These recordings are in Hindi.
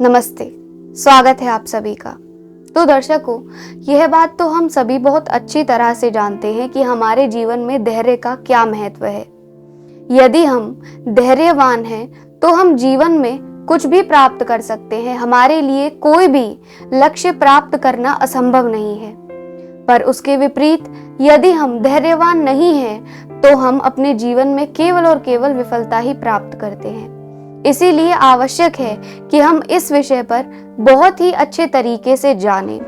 नमस्ते, स्वागत है आप सभी का। तो दर्शकों, यह बात तो हम सभी बहुत अच्छी तरह से जानते हैं कि हमारे जीवन में धैर्य का क्या महत्व है। यदि हम धैर्यवान हैं तो हम जीवन में कुछ भी प्राप्त कर सकते हैं। हमारे लिए कोई भी लक्ष्य प्राप्त करना असंभव नहीं है। पर उसके विपरीत यदि हम धैर्यवान नहीं हैं तो हम अपने जीवन में केवल और केवल विफलता ही प्राप्त करते हैं। इसीलिए आवश्यक है कि हम इस विषय पर बहुत ही अच्छे तरीके से जानें।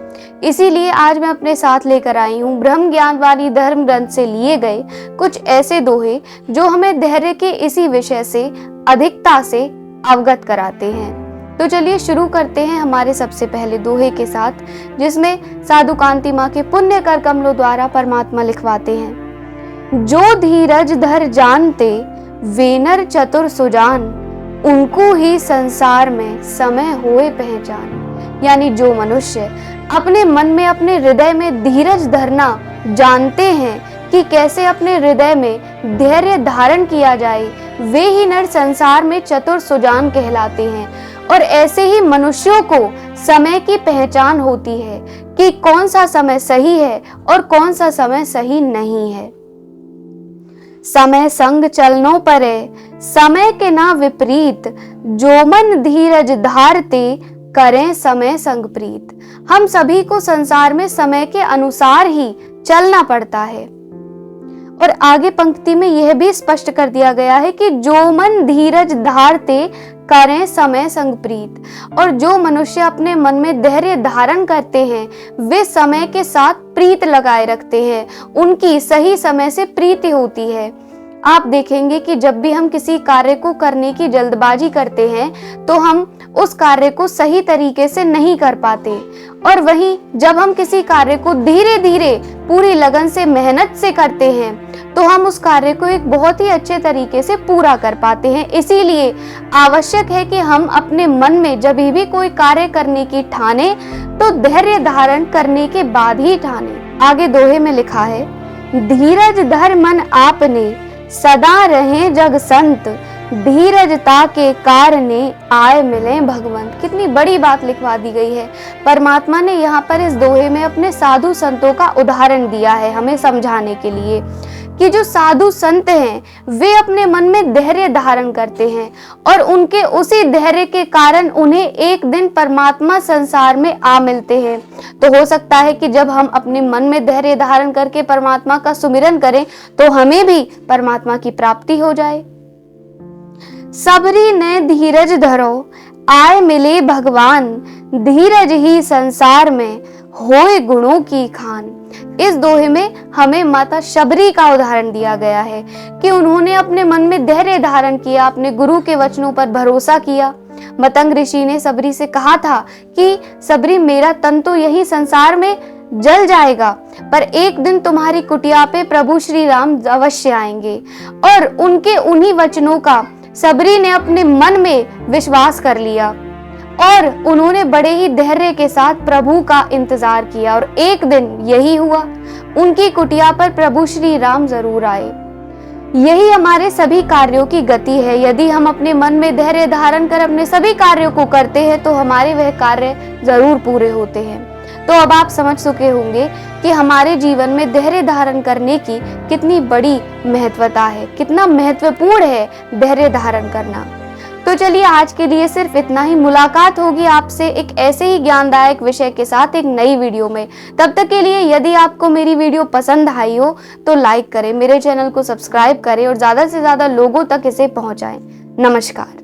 इसीलिए आज मैं अपने साथ लेकर आई हूँ ब्रह्म ज्ञान वाली धर्म ग्रंथ से लिए गए कुछ ऐसे दोहे जो हमें धैर्य के इसी विषय से अधिकता से अवगत कराते हैं। तो चलिए शुरू करते हैं हमारे सबसे पहले दोहे के साथ, जिसमें साधु कांति माँ के पुण्य कर कमलों द्वारा परमात्मा लिखवाते हैं। जो धीरज धर जानते वे नर चतुर सुजान, उनको ही संसार में समय होए पहचान। यानी जो मनुष्य अपने मन में, अपने हृदय में धीरज धरना जानते हैं कि कैसे अपने हृदय में धैर्य धारण किया जाए, वे ही नर संसार में चतुर सुजान कहलाते हैं। और ऐसे ही मनुष्यों को समय की पहचान होती है कि कौन सा समय सही है और कौन सा समय सही नहीं है। समय संग चलनो परे समय के ना विपरीत, जो मन धीरज धारते करें समय संग प्रीत। हम सभी को संसार में समय के अनुसार ही चलना पड़ता है। और आगे पंक्ति में यह भी स्पष्ट कर दिया गया है कि जो मन धीरज धारते करें समय संग प्रीत। और जो मनुष्य अपने मन में धैर्य धारण करते हैं वे समय के साथ प्रीत लगाए रखते हैं, उनकी सही समय से प्रीति होती है। आप देखेंगे कि जब भी हम किसी कार्य को करने की जल्दबाजी करते हैं तो हम उस कार्य को सही तरीके से नहीं कर पाते। और वहीं जब हम किसी कार्य को धीरे धीरे पूरी लगन से, मेहनत से करते हैं तो हम उस कार्य को एक बहुत ही अच्छे तरीके से पूरा कर पाते हैं। इसीलिए आवश्यक है कि हम अपने मन में जब भी कोई कार्य करने की ठाने तो धैर्य धारण करने के बाद ही ठाने। आगे दोहे में लिखा है, धीरज धर मन आपने सदा रहे जग संत, धीरजता के कारणे आए मिले भगवंत। कितनी बड़ी बात लिखवा दी गई है। परमात्मा ने यहाँ पर इस दोहे में अपने साधु संतों का उदाहरण दिया है हमें समझाने के लिए कि जो साधु संत हैं वे अपने मन में धैर्य धारण करते हैं और उनके उसी धैर्य के कारण उन्हें एक दिन परमात्मा संसार में आ मिलते हैं। तो हो सकता है कि जब हम अपने मन में धैर्य धारण करके परमात्मा का सुमिरन करें तो हमें भी परमात्मा की प्राप्ति हो जाए। सबरी ने धीरज धरो आए मिले भगवान, धीरज ही संसार में होए गुणों की खान। इस दोहे में हमें माता शबरी का उदाहरण दिया गया है कि उन्होंने अपने मन में धैर्य धारण किया, अपने गुरु के वचनों पर भरोसा किया। मतंग ऋषि ने सबरी से कहा था कि सबरी, मेरा तन तो यही संसार में जल जाएगा, पर एक दिन तुम्हारी कुटिया पे प्रभु श्री राम अवश्य आएंगे। और उनके उन्हीं वचनों का सबरी ने अपने मन में विश्वास कर लिया और उन्होंने बड़े ही धैर्य के साथ प्रभु का इंतजार किया। और एक दिन यही हुआ, उनकी कुटिया पर प्रभु श्री राम जरूर आए। यही हमारे सभी कार्यों की गति है। यदि हम अपने मन में धैर्य धारण कर अपने सभी कार्यों को करते हैं तो हमारे वह कार्य जरूर पूरे होते हैं। तो अब आप समझ चुके होंगे कि हमारे जीवन में धैर्य धारण करने की कितनी बड़ी महत्वता है, कितना महत्वपूर्ण है धैर्य धारण करना। तो चलिए आज के लिए सिर्फ इतना ही। मुलाकात होगी आपसे एक ऐसे ही ज्ञानदायक विषय के साथ एक नई वीडियो में। तब तक के लिए यदि आपको मेरी वीडियो पसंद आई हो तो लाइक करें, मेरे चैनल को सब्सक्राइब करें और ज़्यादा से ज़्यादा लोगों तक इसे पहुंचाएं। नमस्कार।